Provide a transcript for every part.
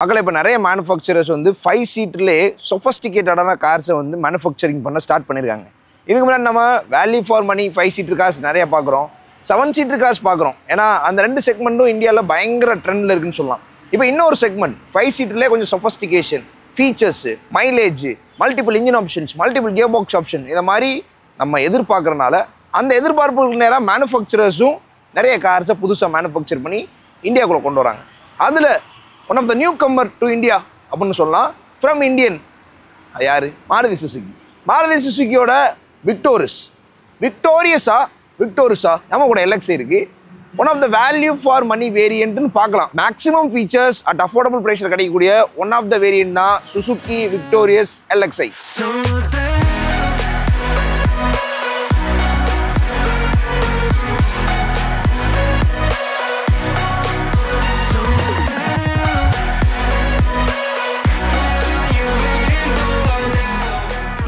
மக்களே இப்போ நிறைய மேனுஃபேக்சரர்ஸ் வந்து 5 சீட்லேயே சொஃபஸ்டிகேட்டடான கார்ஸை வந்து மேனுஃபேக்சரிங் பண்ண ஸ்டார்ட் பண்ணியிருக்காங்க. இதுக்கு முன்னாடி நம்ம value for money 5 seater cars நிறைய பார்க்குறோம், 7 சீட்டர் கார்ஸ் பார்க்குறோம். ஏன்னா அந்த ரெண்டு செக்மெண்ட்டும் இந்தியாவில் பயங்கர ட்ரெண்டில் இருக்குன்னு சொல்லலாம். இப்போ இன்னொரு செக்மெண்ட் 5 சீட்டர்லேயே கொஞ்சம் sophistication, features, mileage, multiple engine options, multiple gear box option இதை மாதிரி நம்ம எதிர்பார்க்குறனால அந்த எதிர்பார்ப்புக்கு நேராக மேனுஃபேக்சரர்ஸும் நிறைய கார்ஸை புதுசாக மேனுஃபேக்சர் பண்ணி இந்தியாவுக்குள்ளே கொண்டு வராங்க. அதில் one of the newcomer to India அப்படின்னு சொல்லலாம், ஃப்ரம் இந்தியன். அது யார்? மாருதி சுசுகி. மாருதி சுசுகியோட விக்டோரியஸா நம்ம கூட எல்எக்ஸ் இருக்கு. One of the value for money வேரியன்ட்னு பார்க்கலாம். மேக்ஸிமம் ஃபீச்சர்ஸ் அட் அஃபோர்டபுள் ப்ரைஸில் கிடைக்கக்கூடிய ஒன் ஆஃப் த வேரியன்ட் தான் சுசுகி விக்டோரியஸ் எல்எக்ஸ்ஐ.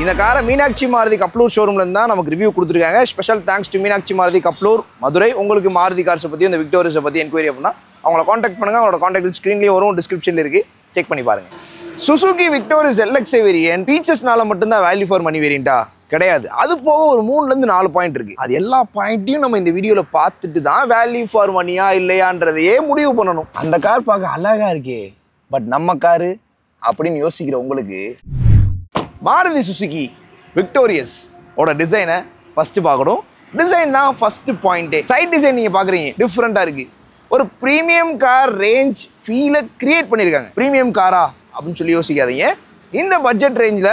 இந்த காரை மீனாட்சி மாருதி கப்ளூர் ஷோரூம்லேருந்து தான் நமக்கு ரிவ்யூ கொடுத்துருக்காங்க. Special thanks to Meenakshi Maruti Kappalur Madurai. உங்களுக்கு மாருதி கார்ஸை பற்றி இந்த விக்டோரியஸை பற்றி என்கொயரி அப்படின்னா அவங்கள காண்டாக்ட் பண்ணுங்கள். அவங்களோட காண்டாக்ட் ஸ்க்ரீன்லேயே வரும், டிஸ்கிரிப்ஷனில் இருக்குது, செக் பண்ணி பாருங்கள். சுசுகி விக்டோரியஸ் எல்எக்ஸ்ஐ வேரியன்ட் ஃபீச்சர்ஸ்னால மட்டும்தான் வேல்யூ ஃபார் மணி வேரியண்டா? கிடையாது. அது போக ஒரு 3லேருந்து 4 பாயிண்ட் இருக்குது. அது எல்லா பாயிண்ட்டையும் நம்ம இந்த வீடியோவில் பார்த்துட்டு தான் வேல்யூ ஃபார் மணியா இல்லையான்றதையே முடிவு பண்ணணும். அந்த கார் பார்க்க அழகாக இருக்கே, பட் நம்ம காரு அப்படின்னு யோசிக்கிற உங்களுக்கு மாருதி சுசுகி விக்டோரியஸ் ஓட டிசைனை ஃபஸ்ட்டு பார்க்கணும். டிசைன் தான் ஃபஸ்ட்டு பாயிண்ட்டே. சைட் டிசைன் நீங்கள் பார்க்குறீங்க, டிஃப்ரெண்ட்டாக இருக்குது. ஒரு ப்ரீமியம் கார் ரேஞ்ச் ஃபீலை கிரியேட் பண்ணியிருக்காங்க. ப்ரீமியம் காரா அப்படின்னு சொல்லி யோசிக்காதீங்க. இந்த பட்ஜெட் ரேஞ்சில்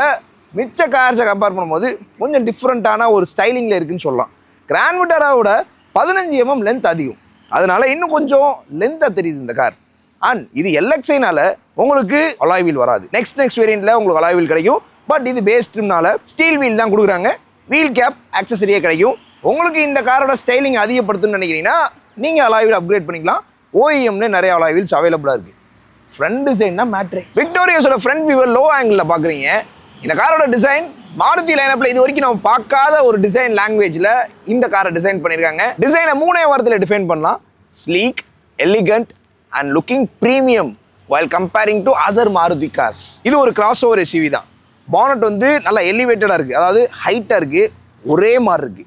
மிச்ச கார்ஸை கம்பேர் பண்ணும்போது கொஞ்சம் டிஃப்ரெண்ட்டான ஒரு ஸ்டைலிங்கில் இருக்குதுன்னு சொல்லலாம். கிராண்ட் விட்டாராவோட 15 mm லென்த் அதிகம், அதனால் இன்னும் கொஞ்சம் லென்த்தாக தெரியுது இந்த கார். அண்ட் இது எல்எக்ஸ்ஐனால உங்களுக்கு அலாய் வீல் வராது. நெக்ஸ்ட் வேரியண்ட்டில் உங்களுக்கு அலாய் வீல் கிடைக்கும். பட் இது பேஸ் ட்ரிம்னால ஸ்டீல் வீல் தான் கொடுக்குறாங்க. வீல் கேப் ஆக்சசரியே கிடைக்கும். உங்களுக்கு இந்த காரோட ஸ்டைலிங் அதிகப்படுத்துன்னு நினைக்கிறீங்கன்னா நீங்கள் அலாய் வீல் அப்கிரேட் பண்ணிக்கலாம். ஓஇஎம்ல நிறைய அலாய் வீல்ஸ் அவைலபிளாக இருக்குது. ஃப்ரண்ட் டிசைன் தான் மேட்ரே. விக்டோரியஸோட ஃப்ரண்ட் வியூவை லோ ஆங்கிளில் பார்க்குறீங்க. இந்த காரோட டிசைன் மாருதி லைனப்பில் இது வரைக்கும் நம்ம பார்க்காத ஒரு டிசைன் லாங்குவேஜில் இந்த காரை டிசைன் பண்ணியிருக்காங்க. டிசைனை 3 வாரத்தில் டிஃபைன் பண்ணலாம். Sleek, elegant and looking premium while comparing to other Maruti cars. இது ஒரு கிராஸ் ஓவர் எஸ்யூவி தான். பானட் வந்து நல்லா எலிவேட்டடாக இருக்குது, அதாவது ஹைட்டாக இருக்குது, ஒரே மாதிரி இருக்குது.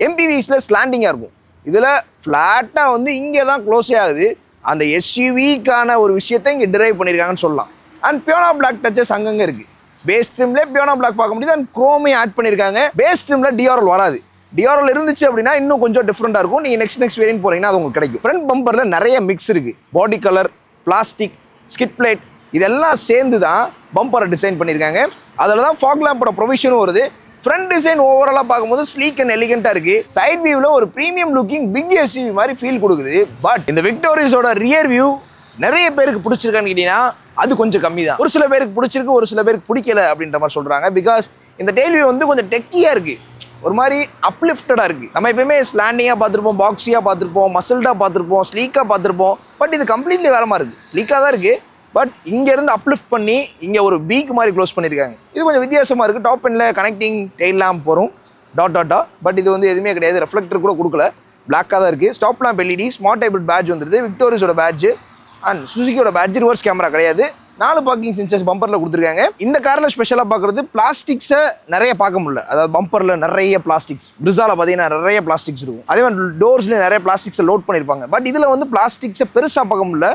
எம்பிவிஸில் ஸ்லாண்டிங்காக இருக்கும். இதில் ஃப்ளாட்டாக வந்து இங்கே தான் க்ளோஸே ஆகுது. அந்த எஸ்யூவிக்கான ஒரு விஷயத்தை இங்கே டிரைவ் பண்ணியிருக்காங்கன்னு சொல்லலாம். அண்ட் பியோனா பிளாக் டச்சஸ் அங்கங்கே இருக்குது. பேஸ் ட்ரிம்லேயே பியோனா பிளாக் பார்க்க முடியுது. அண்ட் குரோமே ஆட் பண்ணியிருக்காங்க. பேஸ் ட்ரிமில் டிஆர்எல் வராது. டிஆர்எல் இருந்துச்சு அப்படின்னா இன்னும் கொஞ்சம் டிஃப்ரெண்ட்டாக இருக்கும். நீங்கள் நெக்ஸ்ட் வேரியன்ட் போகிறீங்கன்னா அது உங்களுக்கு கிடைக்கும். ஃப்ரண்ட் பம்பரில் நிறைய மிக்ஸ் இருக்குது. Body colour, plastic, skid plate இதெல்லாம் சேர்ந்து தான் பம்பரை டிசைன் பண்ணியிருக்காங்க. அதில் தான் ஃபாக் லேம்போட ப்ரொவிஷனும் வருது. ஃப்ரண்ட் டிசைன் ஓவராலாக பார்க்கும்போது ஸ்லீக் அண்ட் எலிகெண்ட்டாக இருக்குது. சைட் வியூவில் ஒரு ப்ரீமியம் லுக்கிங் பிக் எஸ்யூவி மாதிரி ஃபீல் கொடுக்குது. பட் இந்த விக்டோரியஸோட ரியர் வியூ நிறைய பேருக்கு பிடிச்சிருக்கான்னு கேட்டிங்கன்னா அது கொஞ்சம் கம்மி தான். ஒரு சில பேருக்கு பிடிச்சிருக்கு, ஒரு சில பேருக்கு பிடிக்கல அப்படின்ற மாதிரி சொல்கிறாங்க. பிகாஸ் இந்த டெயில் வியூ வந்து கொஞ்சம் டெக்கியாக இருக்குது, ஒரு மாதிரி அப்லிஃப்டடாக இருக்குது. நம்ம எப்பயுமே ஸ்லாண்டிங்காக பார்த்துருப்போம், பாக்ஸியாக பார்த்துருப்போம், மசில்டாக பார்த்துருப்போம், ஸ்லீக்காக பார்த்துருப்போம். பட் இது கம்ப்ளீட்லி வேற மாதிரி இருக்குது. ஸ்லீக்காக தான் இருக்குது, பட் இங்கேருந்து அப்லிஃப்ட் பண்ணி இங்கே ஒரு பீக் மாதிரி க்ளோஸ் பண்ணியிருக்காங்க. இது கொஞ்சம் வித்தியாசமாக இருக்குது. டாப் எண்டில் கனெக்டிங் டெயில் லேம்ப் வரும், டாட்டா. பட் இது வந்து எதுவுமே கிடையாது, ரெஃப்ளெக்டர் கூட கொடுக்கல, பிளாக்காக தான் இருக்குது. Stop lamp LED, smart hybrid badge வந்துருது. விக்டோரியஸோட பேட்ச் அண்ட் சுசுகியோட பேட்ச். ரிவர்ஸ் கேமரா கிடையாது. 4 பார்க்கிங் சென்சர்ஸ் பம்பரில் கொடுத்துருக்காங்க. இந்த காரில் ஸ்பெஷலாக பார்க்குறது பிளாஸ்டிக்ஸை நிறைய பார்க்க முடியல. அதாவது பம்பரில் நிறைய பிளாஸ்டிக்ஸ், பிரிசாவில் பார்த்தீங்கன்னா நிறைய பிளாஸ்டிக்ஸ் இருக்கும். அதே மாதிரி டோர்ஸ்லேயே நிறைய பிளாஸ்டிக்ஸை லோட் பண்ணியிருப்பாங்க. பட் இதில் வந்து பிளாஸ்டிக்ஸை பெருசாக பார்க்க முடியல.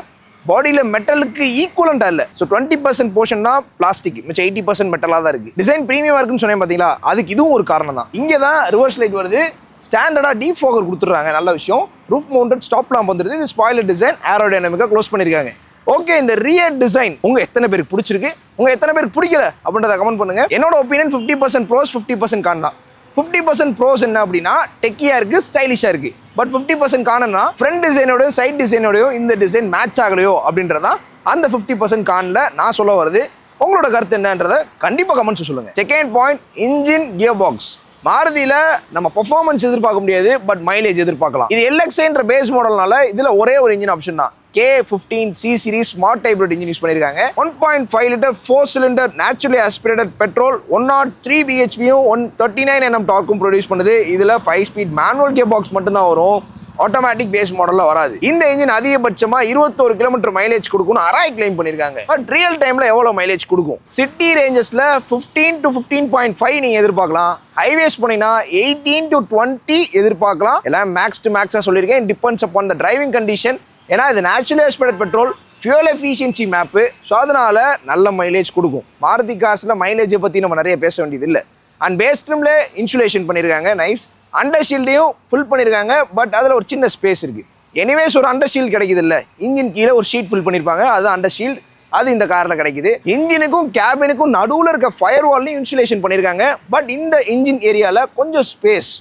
பாடியில் மெட்டலுக்கு ஈக்குவலண்டாக இல்லை. ஸோ 20% போர்ஷன் தான் பிளாஸ்டிக், மிச்சம் 80% மெட்டலாக தான் இருக்குது. டிசைன் ப்ரீமியமாக இருக்குன்னு சொன்னேன் பார்த்தீங்களா, அதுக்கு இதுவும் ஒரு காரணம் தான். இங்கே தான் ரிவர்ஸ் லைட் வருது. ஸ்டாண்டர்டாக டீஃபாகர் கொடுத்துட்றாங்க, நல்ல விஷயம். ரூஃப் மவுண்டட் ஸ்டாப் லாம்ப் வந்துருது. இது ஸ்பாய்லர் டிசைன், ஏரோடைனமிக்காக க்ளோஸ் பண்ணியிருக்காங்க. ஓகே, இந்த ரியர் டிசைன் உங்கள் எத்தனை பேருக்கு பிடிச்சிருக்கு, உங்கள் எத்தனை பேருக்கு பிடிக்கல அப்படின்றத கமெண்ட் பண்ணுங்கள். என்னோட ஒப்பீனியன் 50% ப்ரோஸ், 50% கான் தான். 50% ப்ரோஸ் என்ன அப்படின்னா டெக்கியாக இருக்குது, ஸ்டைலிஷாக இருக்குது. பட் 50% காணனா ஃப்ரண்ட் டிசைனோடையும் சைட் டிசைனோடையும் இந்த டிசைன் மேட்ச் ஆகலையோ அப்படின்றதான் அந்த 50% கானில் நான் சொல்ல வருது. உங்களோட கருத்து என்னன்றதை கண்டிப்பாக கமெண்ட்ஸ் சொல்லுங்கள். Second point, engine gearbox. மாருதியில் நம்ம பெர்ஃபார்மன்ஸ் எதிர்பார்க்க முடியாது, பட் மைலேஜ் எதிர்பார்க்கலாம். இது எல்எக்ஸ்ஐன்ற பேஸ் மாடல்னால இதில் ஒரே ஒரு இன்ஜின் ஆப்ஷன் தான். K15C series smart hybrid engine use பண்ணியிருக்காங்க. 1.5 litre 4 cylinder naturally aspirated petrol 103 bhp 139 Nm டார்க்கும் ப்ரொடியூஸ் பண்ணுது. இதில் 5 ஸ்பீட் மேனுவல் கியர் பாக்ஸ் மட்டும்தான் வரும். ஆட்டோமேட்டிக் பேஸ் மாடல்ல வராது. இந்த இன்ஜின் அதிகபட்சமா 21 கிலோமீட்டர் மைலேஜ் கொடுக்கும் அராய் கிளைம் பண்ணிருக்காங்க. பட் ரியல் டைம்ல எவ்வளவு மைலேஜ் கொடுக்கும்? சிட்டி ரேஞ்சஸ்ல 15 to 15.5 நீங்க எதிர்பார்க்கலாம். ஹைவேஸ் போனீங்கன்னா 18 to 20 எதிர்பார்க்கலாம். எல்லாம் மேக்ஸ் டு மேக்ஸா சொல்லியிருக்கேன். Depends upon the driving condition. ஏன்னா இது naturally aspirated petrol, fuel efficiency map. So அதனால நல்ல மைலேஜ் கொடுக்கும். மாருதி கார்ஸ்ல மைலேஜை பத்தி நம்ம நிறைய பேச வேண்டியது இல்லை. அண்ட் பேஸ் ட்ரிம்ல இன்சுலேஷன் பண்ணியிருக்காங்க, நைஸ். அண்டர் ஷீல்டையும் ஃபில் பண்ணியிருக்காங்க. பட் அதில் ஒரு சின்ன ஸ்பேஸ் இருக்குது. எனிவேஸ் ஒரு அண்டர் ஷீல்டு கிடைக்குது இல்லை, இன்ஜின் கீழே ஒரு ஷீட் ஃபில் பண்ணியிருப்பாங்க, அது அண்டர் ஷீல்டு. அது இந்த காரில் கிடைக்குது. இன்ஜினுக்கும் கேபினுக்கும் நடுவில் இருக்க ஃபயர் வால்லையும் இன்சுலேஷன் பண்ணியிருக்காங்க. பட் இந்த இன்ஜின் ஏரியாவில் கொஞ்சம் ஸ்பேஸ்,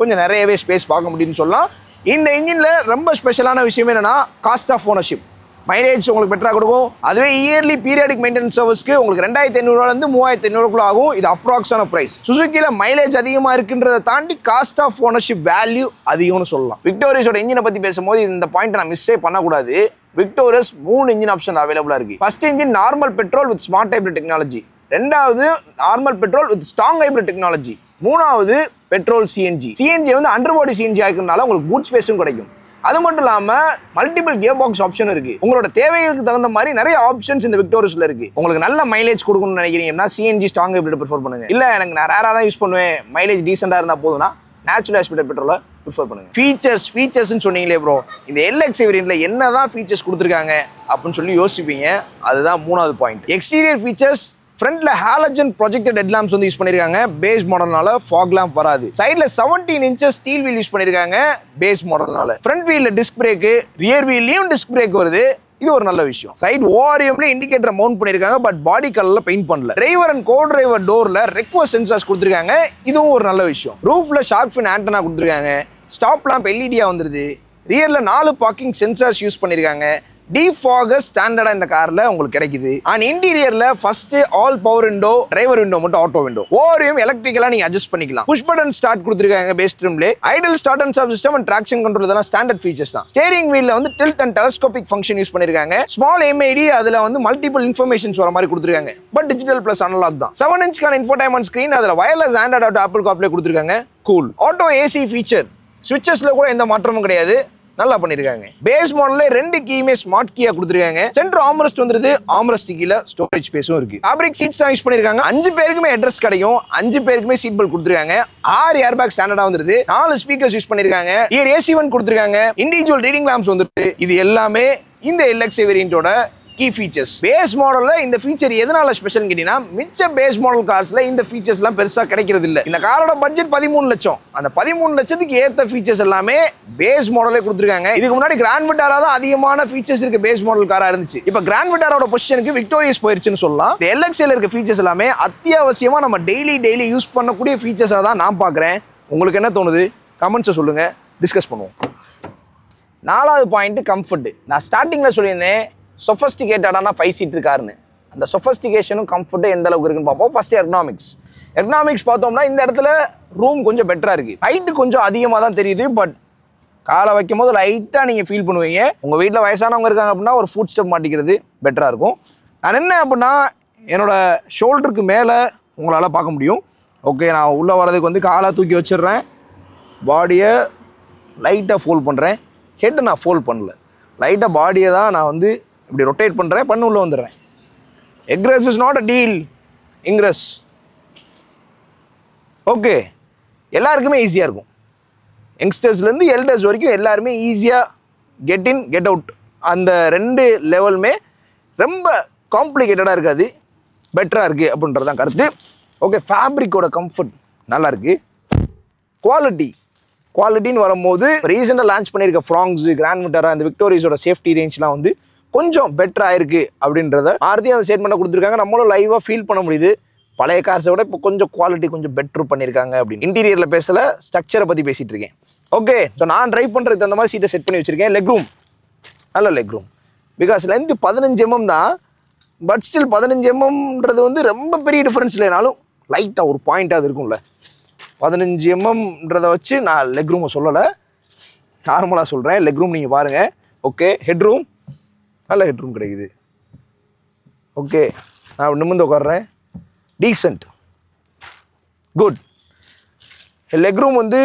கொஞ்சம் நிறையவே ஸ்பேஸ் பார்க்க முடியும்னு சொல்லலாம். இந்த இன்ஜினில் ரொம்ப ஸ்பெஷலான விஷயம் என்னென்னா காஸ்ட் ஆஃப் ஓனர்ஷிப். மைலேஜ் உங்களுக்கு பெட்டராக கொடுக்கும். அதுவே இயர்லி பீரியாடிக் மெயின்டெனன்ஸ் சர்வீஸ்க்கு உங்களுக்கு 2500 3500 ஆகும். இது அப்ராக்ஸான பிரைஸ். சுசுக்கியில் மைலேஜ் அதிகமாக இருக்குன்றதை தாண்டி காஸ்ட் ஆஃப் ஓனர்ஷிப் வேல்யூ அதிகம்னு சொல்லலாம். விக்டோரியஸோட இன்ஜினை பற்றி பேசும்போது இந்த பாயிண்ட் நான் மிஸ்ஸே பண்ணக்கூடாது. விக்டோரியஸ் 3 இன்ஜின் ஆப்ஷன் அவைலபிளாக இருக்கு. First engine normal petrol with smart hybrid technology, ரெண்டாவது normal petrol with strong hybrid technology, மூணாவது பெட்ரோல் சிஎன்ஜி. சிஎன்ஜி வந்து அண்டர் பாடி சிஎன்ஜி ஆகிறதுனால உங்களுக்கு பூட் ஸ்பேஸும் கிடைக்கும். அது மட்டும் இல்லாமல் மல்டிபிள் கியர் பாக்ஸ் ஆப்ஷன் இருக்கு. உங்களோட தேவைகளுக்கு தகுந்த மாதிரி நிறைய ஆப்ஷன்ஸ் இந்த விக்டோரியஸ்ல இருக்கு. உங்களுக்கு நல்ல மைலேஜ் கொடுக்கணும்னு நினைக்கிறீங்கன்னா சிஎன்ஜி ஸ்ட்ராங் ஹைப்ரிட் ப்ரிஃபர் பண்ணுங்க. இல்ல எனக்கு நான் ரேரா தான் யூஸ் பண்ணுவேன், மைலேஜ் டீசெண்டா இருந்தா போதும்னா நேச்சுரல் ஆஸ்பிரேட்டட் பெட்ரோலை ப்ரிஃபர் பண்ணுங்க. ஃபீச்சர்ஸ்னு சொன்னீங்களே ப்ரோ, இந்த எல்எக்ஸ் வேரியன்ட்ல என்னதான் ஃபீச்சர்ஸ் கொடுத்துருக்காங்க அப்படின்னு சொல்லி யோசிப்பீங்க. அதுதான் மூணாவது பாயிண்ட். Exterior features. ஃப்ரண்ட்ல ஹாலஜன் ப்ரொஜெக்டட் ஹெட்லாம்ப்ஸ் வந்து யூஸ் பண்ணிருக்காங்க. பேஸ் மாடல்னால ஃபாக் லாம்ப் வராது. சைடுல 17 இன்ச்சஸ் ஸ்டீல் வீல் யூஸ் பண்ணிருக்காங்க பேஸ் மாடல்னால. ஃப்ரண்ட் வீல்ல டிஸ்க் பிரேக், ரியர் வீல்லயும் டிஸ்க் பிரேக் வருது. இது ஒரு நல்ல விஷயம். சைடு ஓஆர்எம்ல இண்டிகேட்டர் மவுண்ட் பண்ணிருக்காங்க. பட் பாடி கலர்ல பெயிண்ட் பண்ணல. டிரைவர் அண்ட் கோ டிரைவர் டோர்ல ரெக்வஸ்ட் சென்சார்ஸ் கொடுத்துருக்காங்க. இதுவும் ஒரு நல்ல விஷயம். ரூஃப்ல ஷார்க் ஃபின் ஆண்டனா கொடுத்துருக்காங்க. ஸ்டாப் லாம்ப் எல்இடியா வந்துருது. ரியர்ல 4 பார்க்கிங் சென்சார்ஸ் யூஸ் பண்ணிருக்காங்க. டிஃபாகர் ஸ்டாண்டர்டா இந்த கார்ல உங்களுக்கு கிடைக்குது. அண்ட் இன்டீரியர்ல first all power window, driver window மட்டும் ஆட்டோ விண்டோ. ஓஆர்எம் எலக்ட்ரிக்கலா நீங்க அட்ஜஸ்ட் பண்ணிக்கலாம். புஷ் பட்டன் ஸ்டார்ட் கொடுத்திருக்காங்க பேஸ் ட்ரிம்ல. Idle start and stop system and traction control இதெல்லாம் ஸ்டாண்டர்ட் ஃபீச்சர்ஸ் தான். ஸ்டீரிங் வீல்ல வந்து tilt and telescopic function use பண்ணிருக்காங்க. ஸ்மால் எம்ஐடி, அதுல வந்து மல்டிபிள் இன்ஃபர்மேஷன்ஸ் வர மாதிரி கொடுத்திருக்காங்க. பட் டிஜிட்டல் பிளஸ் அனலாக் தான். 7 இன்ச்க்கான இன்ஃபோடைன்மென்ட் ஸ்கிரீன், அதுல wireless Android auto Apple CarPlay கொடுத்திருக்காங்க. கூல். Auto AC feature. ஸ்விட்சஸ்ல கூட எந்த மாற்றமும் கிடையாது. நல்லா பண்ணிருக்காங்க. பேஸ் மாடல்ல 2 கீயுமே ஸ்மார்ட் கீயா கொடுத்திருக்காங்க. சென்டர் ஆர்ம்ரெஸ்ட் வந்துருது. ஆர்ம்ரெஸ்ட் கீழ ஸ்டோரேஜ் ஸ்பேஸும் இருக்கு. ஃபேப்ரிக் சீட்ஸ் யூஸ் பண்ணிருக்காங்க. 5 பேருக்குமே அட்ரஸ் கிடைக்கும். 5 பேருக்குமே சீட் பெல்ட் கொடுத்திருக்காங்க. 6 ஏர் பேக் ஸ்டாண்டர்டா வந்துருது. 4 ஸ்பீக்கர்ஸ் யூஸ் பண்ணிருக்காங்க. இயர் AC1 கொடுத்திருக்காங்க. இண்டிவிஜுவல் ரீடிங் லாம்ப்ஸ் வந்துருது. இது எல்லாமே இந்த எல்எக்ஸ் வேரியன்ட்டோட கீ ஃபீச்சர்ஸ். பேஸ் மாடல்ல இந்த ஃபீச்சர் எதனால ஸ்பெஷல் கேட்டீங்கன்னா, மிச்ச பேஸ் மாடல் கார்ஸ்ல இந்த ஃபீச்சர்ஸ் எல்லாம் பெருசா கிடைக்கிறது இல்ல. இந்த காரோட பட்ஜெட் 13 லட்சம். அந்த 13 லட்சத்துக்கு ஏத்த ஃபீச்சர்ஸ் எல்லாமே பேஸ் மாடலே கொடுத்திருக்காங்க. இதுக்கு முன்னாடி கிராண்ட் விட்டாரா தான் அதிகமான ஃபீச்சர்ஸ் இருக்கு பேஸ் மாடல் காரா இருந்துச்சு. இப்போ கிராண்ட் விட்டாரோட பொசிஷனுக்கு விக்டோரியஸ் போயிருச்சுன்னு சொல்லலாம். இந்த எல்எக்ஸ்ல இருக்க ஃபீச்சர்ஸ் எல்லாமே அத்தியாவசியமா நம்ம டெய்லி யூஸ் பண்ணக்கூடிய ஃபீச்சர்ஸா தான் நான் பார்க்குறேன். உங்களுக்கு என்ன தோணுது? கமெண்ட்ஸை சொல்லுங்க, டிஸ்கஸ் பண்ணுவோம். 4வது பாயிண்ட் கம்ஃபர்ட். நான் ஸ்டார்டிங்ல சொல்லியிருந்தேன் சொஃபஸ்டிகேட்டடான 5 சீட்டர் கார்னு. அந்த சொஃபஸ்டிகேஷனும் கம்ஃபர்ட்டும் எந்த அளவுக்கு இருக்குன்னு பார்ப்போம். ஃபர்ஸ்ட் எர்கனாமிக்ஸ் பார்த்தோம்னா இந்த இடத்துல ரூம் கொஞ்சம் பெட்டரா இருக்கு. ஹைட்டு கொஞ்சம் அதிகமாக தான் தெரியுது. பட் காலை வைக்கும் போது லைட்டாக நீங்கள் ஃபீல் பண்ணுவீங்க. உங்கள் வீட்டில் வயசானவங்க இருக்காங்க அப்படின்னா ஒரு ஃபுட் ஸ்டெப் மாட்டிக்கிறது பெட்டராக இருக்கும். நான் என்ன அப்படின்னா என்னோட ஷோல்டருக்கு மேலே உங்களால் பார்க்க முடியும். ஓகே, நான் உள்ளே வர்றதுக்கு வந்து காலை தூக்கி வச்சிடுறேன். பாடியை லைட்டாக ஃபோல்ட் பண்ணுறேன். ஹெட்டை நான் ஃபோல்ட் பண்ணல. லைட்டாக பாடியை தான் நான் வந்து இப்படி ரொட்டேட் பண்ணுறேன். பண்ண உள்ளே வந்துடுறேன். Egress is not a deal, ingress. Okay, எல்லாருக்குமே ஈஸியாக இருக்கும். யங்ஸ்டர்ஸ்லேருந்து எல்டர்ஸ் வரைக்கும் எல்லாருமே ஈஸியாக கெட் இன் கெட் அவுட். அந்த 2 லெவலுமே ரொம்ப காம்ப்ளிகேட்டடாக இருக்காது, பெட்டராக இருக்குது அப்படின்றது தான் கருத்து. ஓகே, ஃபேப்ரிக்கோட கம்ஃபர்ட் நல்லா இருக்குது. குவாலிட்டின்னு வரும்போது ரீசெண்டாக லான்ச் பண்ணியிருக்க ஃப்ராங்ஸ், கிராண்ட் விட்டாரா, இந்த விக்டோரியஸோட சேஃப்டி ரேஞ்ச்லாம் வந்து கொஞ்சம் பெட்டராக இருக்குது அப்படின்றத மாருதி அந்த ஸ்டேட்மெண்ட்டை கொடுத்துருக்காங்க. நம்மளும் லைவாக ஃபீல் பண்ண முடியுது. பழைய கார்ஸை விட இப்போ கொஞ்சம் குவாலிட்டி கொஞ்சம் பெட்டர் பண்ணியிருக்காங்க அப்படின்னு. இன்டீரியரில் பேசலை, ஸ்ட்ரக்சரை பற்றி பேசிகிட்டு இருக்கேன். ஓகே, ஸோ நான் ட்ரைவ் பண்ணுறதுக்கு அந்த மாதிரி சீட்டை செட் பண்ணி வச்சுருக்கேன். லெக் ரூம், நல்ல leg room. Because length 15 mm தான். பட் ஸ்டில் 15 mmன்றது வந்து ரொம்ப பெரிய டிஃப்ரென்ஸ் இல்லைனாலும் லைட்டாக ஒரு பாயிண்ட்டாக அது இருக்கும்ல. 15 mmன்றதை வச்சு நான் லெக் ரூமை சொல்லலை, நார்மலாக சொல்கிறேன். லெக் ரூம் நீங்கள் பாருங்கள். ஓகே, ஹெட் ரூம், நல்ல ஹெட் ரூம் கிடைக்குது. ஓகே, நான் நிமிர்ந்து உட்காடுறேன். Decent, good. லெக் ரூம் வந்து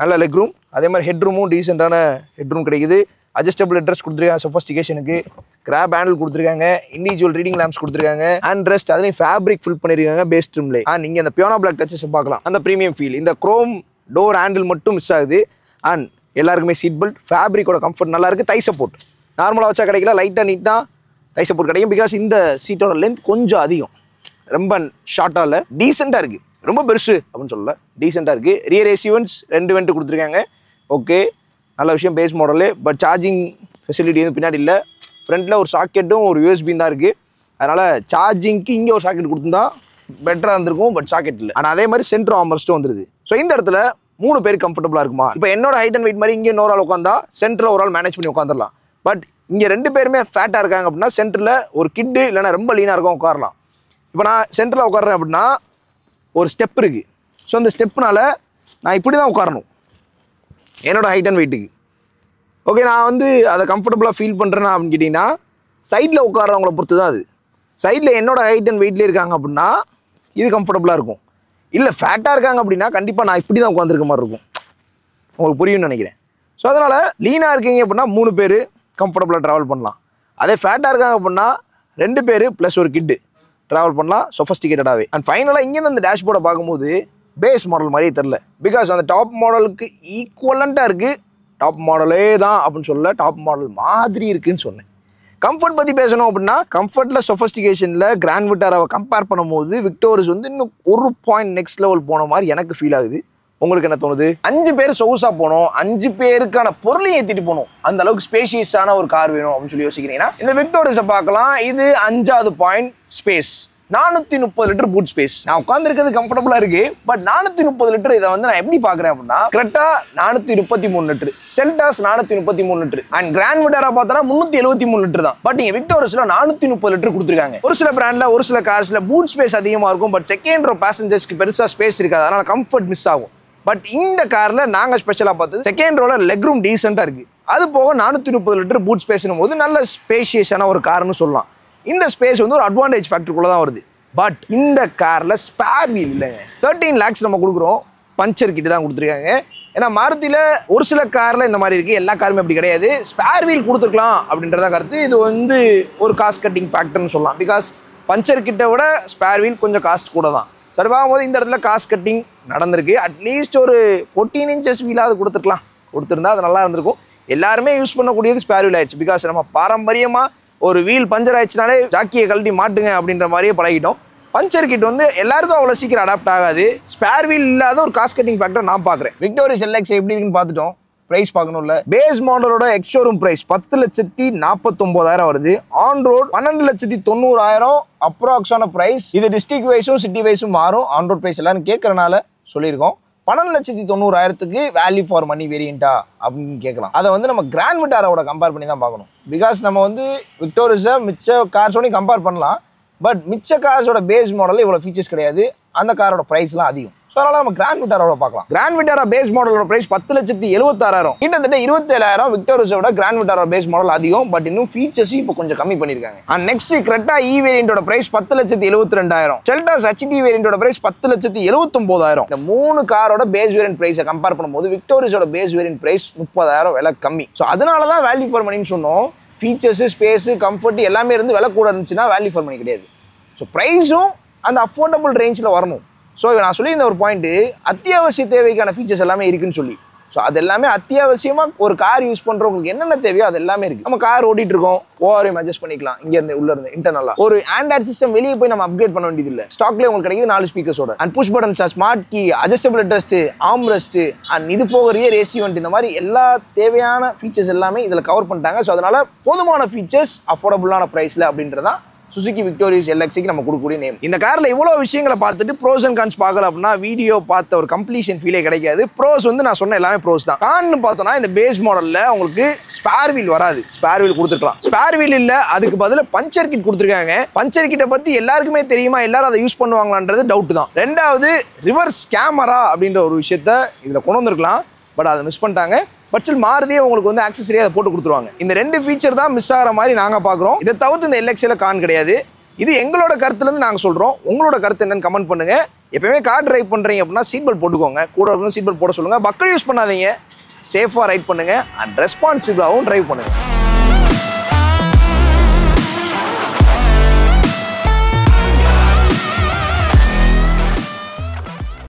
நல்ல லெக் ரூம். அதே மாதிரி ஹெட்ரூமும் டீசெண்டான ஹெட்ரூம் கிடைக்குது. அட்ஜஸ்டபிள் ஹெட்ரஸ்ட் கொடுத்துருக்காங்க சொஃபஸ்டிகேஷனுக்கு. கிராப் ஹேண்டில் கொடுத்துருக்காங்க. இண்டிவிஜுவல் ரீடிங் லேம்ப்ஸ் கொடுத்துருக்காங்க. ஹேண்ட் ரெஸ்ட் அதுலேயும் ஃபேப்ரிக் ஃபில் பண்ணியிருக்காங்க பேஸ் ட்ரிம்லே. அண்ட் நீங்கள் அந்த பியானோ பிளாக் டச்சஸ் பார்க்கலாம். அந்த ப்ரீமியம் ஃபீல். இந்த குரோம் டோர் ஹேண்டில் மட்டும் மிஸ் ஆகுது. அண்ட் எல்லாருக்குமே சீட் பெல்ட். ஃபேப்ரிக்கோட கம்ஃபர்ட் நல்லா இருக்குது. தை சப்போர்ட் நார்மலாக வச்சா கிடைக்கல, லைட்டாக நீட்டாக தை சப்போர்ட் கிடைக்கும். பிகாஸ் இந்த சீட்டோட லென்த் கொஞ்சம் அதிகம், ரொம்ப ஷார்ட்டாக இல்லை, டீசெண்டாக இருக்குது. ரொம்ப பெருசு அப்படின்னு சொல்லல, டீசெண்டாக இருக்குது. ரியர் ஏசிவன்ஸ் 2 வெண்ட் கொடுத்துருக்காங்க. ஓகே, நல்ல விஷயம். Base model. But charging facility எதுவும் பின்னாடி இல்லை. ஃப்ரண்ட்டில் ஒரு சாக்கெட்டும் ஒரு யூஎஸ்பி தான் இருக்குது. அதனால் சார்ஜிங்க்கு இங்கே ஒரு சாக்கெட் கொடுத்துருந்தா பெட்டராக இருந்திருக்கும். பட் சாக்கெட் இல்லை. ஆனால் அதே மாதிரி சென்ட்ரு ஆர்ம்ரெஸ்ட்டும் வந்துருது. ஸோ இந்த இடத்துல 3 பேர் கம்ஃபர்டபுளாக இருக்குமா? இப்போ என்னோட ஹைட் அண்ட் வெயிட் மாதிரி இங்கே இன்னொரு ஆள் உட்காந்தா சென்டரில் ஒரு ஆள் மேனேஜ் பண்ணி உட்காந்துடலாம். பட் இங்கே 2 பேருமே ஃபேட்டாக இருக்காங்க அப்படின்னா சென்டரில் ஒரு கிட்டு இல்லைனா ரொம்ப லீனாக இருக்கும் உட்காரலாம். இப்போ நான் சென்டரில் உட்காறேன் அப்படின்னா ஒரு ஸ்டெப் இருக்குது. ஸோ அந்த ஸ்டெப்புனால நான் இப்படி தான் உட்காரணும் என்னோடய ஹைட் அண்ட் வெயிட்டுக்கு. ஓகே, நான் வந்து அதை கம்ஃபர்டபுளாக ஃபீல் பண்ணுறேன்னா அப்படின்னு கேட்டிங்கன்னா சைடில் உட்காரவங்கள பொறுத்து தான் அது. சைடில் என்னோடய ஹைட் அண்ட் வெயிட்லேயே இருக்காங்க அப்படின்னா இது கம்ஃபர்டபுளாக இருக்கும். இல்லை ஃபேட்டாக இருக்காங்க அப்படின்னா கண்டிப்பாக நான் இப்படி தான் உட்காந்துருக்க மாதிரி இருக்கும். உங்களுக்கு புரியும்னு நினைக்கிறேன். ஸோ அதனால் லீனாக இருக்கீங்க அப்படின்னா 3 பேர் கம்ஃபர்டபுளாக ட்ராவல் பண்ணலாம். அதே ஃபேட்டாக இருக்காங்க அப்படின்னா 2 பேர் ப்ளஸ் ஒரு கிட்டு ட்ராவல் பண்ணலாம் சொஃபஸ்டிகேட்டடாகவே. அண்ட் ஃபைனலாக இங்கேருந்து அந்த டேஷ்போர்டை பார்க்கும்போது பேஸ் மாடல் மாதிரியே தெரில. பிகாஸ் அந்த டாப் மாடலுக்கு ஈக்குவலண்ட்டாக இருக்குது. டாப் மாடலே தான் அப்படின்னு சொல்லல, டாப் மாடல் மாதிரி இருக்குன்னு சொன்னேன். கம்ஃபர்ட் பற்றி பேசணும் அப்படின்னா கம்ஃபர்ட்டில் சொஃபஸ்டிகேஷனில் கிராண்ட் விட்டாராவை கம்பேர் பண்ணும்போது விக்டோரிஸ் வந்து இன்னும் ஒரு பாயிண்ட் நெக்ஸ்ட் லெவல் போன மாதிரி எனக்கு ஃபீல் ஆகுது. உங்களுக்கு என்ன தோணுது? 5 பேர் சொகுசாக போகணும், 5 பேருக்கான பொருளையும் ஏற்றிட்டு போகணும், அந்த அளவுக்கு ஸ்பேஷியஸான ஒரு கார் வேணும் அப்படின்னு சொல்லி யோசிக்கிறீங்கன்னா இந்த விக்டோரிஸை பார்க்கலாம். இது 5வது point space. 430 litre boot space. நான் உட்காந்துருக்கிறது கம்ஃபர்டபுளாக இருக்கு. பட் 430 லிட்டர் இதை வந்து நான் எப்படி பார்க்குறேன் அப்படின்னா Creta 433 litre, Seltos 433 litre and Grand Vitara பார்த்தா 373 லிட்டர் தான். பட் இங்கே விக்டோரிஸ்ல 430 லிட்டர் கொடுத்துருக்காங்க. ஒரு சில பிராண்ட்ல ஒரு சில கார்ஸ்ல பூட் ஸ்பேஸ் அதிகமாக இருக்கும். பட் செகண்ட் ரோ பேசஞ்சர்ஸ்க்கு பெருசாக ஸ்பேஸ் இருக்காது. அதனால கம்ஃபர்ட் மிஸ் ஆகும். பட் இந்த காரில் நாங்கள் ஸ்பெஷலாக பார்த்தது செகண்ட் ரோவில் லெக் ரூம் டீசெண்டாக இருக்குது. அது போக 430 லிட்டர் பூட் ஸ்பேஸ்னும் போது நல்ல ஸ்பேஷியஸான ஒரு கார்னு சொல்லலாம். இந்த ஸ்பேஸ் வந்து ஒரு அட்வான்டேஜ் ஃபேக்டருக்குள்ளே தான் வருது. பட் இந்த காரில் ஸ்பேர் வீல் இல்லைங்க. 13 lakhs நம்ம கொடுக்குறோம், பஞ்சர் கிட்ட தான் கொடுத்துருக்காங்க. ஏன்னா மாருதியில் ஒரு சில காரில் இந்த மாதிரி இருக்குது, எல்லா காருமே அப்படி கிடையாது. ஸ்பேர் வீல் கொடுத்துருக்கலாம் அப்படின்றத கருத்து. இது வந்து ஒரு காஸ்ட் கட்டிங் ஃபேக்டர்னு சொல்லலாம். பிகாஸ் பஞ்சர் கிட்ட விட ஸ்பேர் வீல் கொஞ்சம் காஸ்ட் கூட தான். சரி, பார்க்கும்போது இந்த இடத்துல காஸ்ட் கட்டிங் நடந்திருக்கு. அட்லீஸ்ட் ஒரு 14 inches வீலாவது கொடுத்துருந்தா அது நல்லா இருந்திருக்கும். எல்லாருமே யூஸ் பண்ணக்கூடியது ஸ்பேர் வீல் ஆயிடுச்சு. பிகாஸ் நம்ம பாரம்பரியமாக ஒரு வீல் பஞ்சர் ஆயிடுச்சுனாலே ஜாக்கியை கழட்டி மாட்டுங்க அப்படின்ற மாதிரியே பழகிட்டோம். பஞ்சர் கிட் வந்து எல்லாருக்கும் அவ்வளோ சீக்கிரம் அடாப்ட் ஆகாது. ஸ்பேர் வீல் இல்லாத ஒரு காஸ்ட் கட்டிங் ஃபேக்டர் நான் பார்க்குறேன். விக்டோரிஸ் எல்எக்ஸ் எப்படி இருக்குன்னு பார்த்துட்டோம். ப்ரைஸ் பார்க்கணும்ல. பேஸ் மாடலோட எக்ஸ் ஷோரூம் ப்ரைஸ் 10,49,000 வருது. ஆன் ரோட் 12,90,000 அப்ராக்ஸான ப்ரைஸ். இது டிஸ்ட்ரிக்ட் வைஸும் சிட்டி வைஸும் மாறும். ஆன் ரோட் ப்ரைஸ் எல்லாரும் கேட்கறனால சொல்லியிருக்கோம். 12,90,000க்கு வேல்யூ ஃபார் மணி வேரியண்டா அப்படின்னு கேட்கலாம். அதை வந்து நம்ம கிராண்ட் விட்டாரோட கம்பேர் பண்ணி தான் பார்க்கணும். பிகாஸ் நம்ம வந்து விக்டோரிஸை மிச்ச கார்ஸோடையும் கம்பேர் பண்ணலாம். பட் மிச்ச கார்ஸோட பேஸ் மாடலில் இவ்வளோ ஃபீச்சர்ஸ் கிடையாது. அந்த காரோட ப்ரைஸ்லாம் அதிகம். ஸோ அதனால் நம்ம கிராண்ட் விட்டாரோட பார்க்கலாம். Grand Vitara base மாடலோட price 10,76,000. கிட்டத்தட்ட 27,000 விக்டோரிஸோட கிராண்ட் விட்டாரா பேஸ் மாடல் அதிகம். பட் இன்னும் ஃபீச்சர்ஸும் இப்போ கொஞ்சம் கம்மி பண்ணியிருக்காங்க. அண்ட் நெக்ஸ்ட் கிரெட்டா இ வேரியண்டோட ப்ரைஸ் 10,72,000. செல்டாஸ் ஹெச்டி வேரியண்டோட ப்ரைஸ் 10,79,000. இந்த 3 காரோட பேஸ் வேரியன்ட் ப்ரைஸை கம்பேர் பண்ணும்போது விக்டோரிஸோட பேஸ் வேரியன்ட் ப்ரைஸ் 30,000 விலை கம்மி. ஸோ அதனால தான் வேல்யூ ஃபார் மணின்னு சொன்னோம். ஃபீச்சர்ஸு, ஸ்பேஸு, கம்ஃபர்ட் எல்லாமே இருந்து விலை கூட இருந்துச்சுன்னா வேல்யூ ஃபார் மணி கிடையாது. ஸோ ப்ரைஸும் அந்த அஃபோர்டபுள் ரேஞ்சில் வரணும். ஸோ நான் சொல்லியிருந்த ஒரு பாயிண்ட்டு அத்தியாவசிய தேவைக்கான ஃபீச்சர்ஸ் எல்லாமே இருக்குன்னு சொல்லி. ஸோ அது எல்லாமே அத்தியாவசியமாக ஒரு கார் யூஸ் பண்ணுறவங்களுக்கு என்னென்ன தேவையோ அது எல்லாமே இருக்குது. நம்ம கார் ஓட்டிகிட்டு இருக்கோம், ஓஆர்எம் அட்ஜஸ்ட் பண்ணிக்கலாம். இங்கேருந்து உள்ளேருந்து இன்டர்னலாக ஒரு ஆண்ட்ராய்ட் சிஸ்டம் வெளியே போய் நம்ம அப்கிரேட் பண்ண வேண்டியது இல்லை. ஸ்டாக்லேயே உங்களுக்கு கிடைக்குது 4 ஸ்பீக்கர்ஸோட. And push button start, smart key, adjustable headrest, arm rest and இது போக ரியர் ஏசி வண்டி, இந்த மாதிரி எல்லா தேவையான ஃபீச்சர்ஸ் எல்லாமே இதில் கவர் பண்ணிட்டாங்க. ஸோ அதனால் போதுமான ஃபீச்சர்ஸ் அஃபோர்டபுளான ப்ரைஸில் அப்படின்றதான் சுசுகி விக்டோரிஸ் எல்எக்ஸிக்கு நம்ம கொடுக்கக்கூடிய நேம். இந்த காரில் இவ்வளோ விஷயங்களை பார்த்துட்டு ப்ரோஸ் அண்ட் கான்ஸ் பார்க்கல அப்படின்னா வீடியோ பார்த்த ஒரு கம்ப்ளீஷன் ஃபீலே கிடைக்காது. ப்ரோஸ் வந்து நான் சொன்ன எல்லாமே ப்ரோஸ் தான். கான்னு பார்த்தோன்னா இந்த பேஸ் மாடலில் உங்களுக்கு ஸ்பேர் வீல் வராது. ஸ்பேர் வீல் கொடுத்துருக்கலாம். ஸ்பேர் வீல் இல்லை, அதுக்கு பதிலாக பஞ்சர் கிட் கொடுத்துருக்காங்க. பஞ்சர் கிட்டை பற்றி எல்லாருக்குமே தெரியுமா, எல்லாரும் அதை யூஸ் பண்ணுவாங்களான்றது டவுட் தான். ரெண்டாவது ரிவர்ஸ் கேமரா அப்படின்ற ஒரு விஷயத்த இதில் கொண்டு வந்திருக்கலாம். பட் அதை மிஸ் பண்ணிட்டாங்க. பட் ஸ்டில் மாருதியே உங்களுக்கு வந்து ஆக்சஸரியாக அதை போட்டு கொடுத்துருவாங்க. இந்த 2 ஃபீச்சர் தான் மிஸ் ஆகிற மாதிரி நாங்கள் பார்க்குறோம். இதை தவிர்த்து இந்த எல்எக்ஸில் கான் கிடையாது. இது எங்களோட கருத்துலேருந்து நாங்கள் சொல்கிறோம். உங்களோட கருத்து என்னன்னு கமெண்ட் பண்ணுங்கள். எப்பவுமே கார் டிரைவ் பண்ணுறீங்க அப்படின்னா சீட் பெல்ட் போட்டுக்கோங்க. கூட சீட் பெல்ட் போட சொல்லுங்கள். பக்கல் யூஸ் பண்ணாதீங்க. சேஃபாக ரைட் பண்ணுங்கள் அண்ட் ரெஸ்பான்சிபிளாகவும் ட்ரைவ் பண்ணுங்கள்.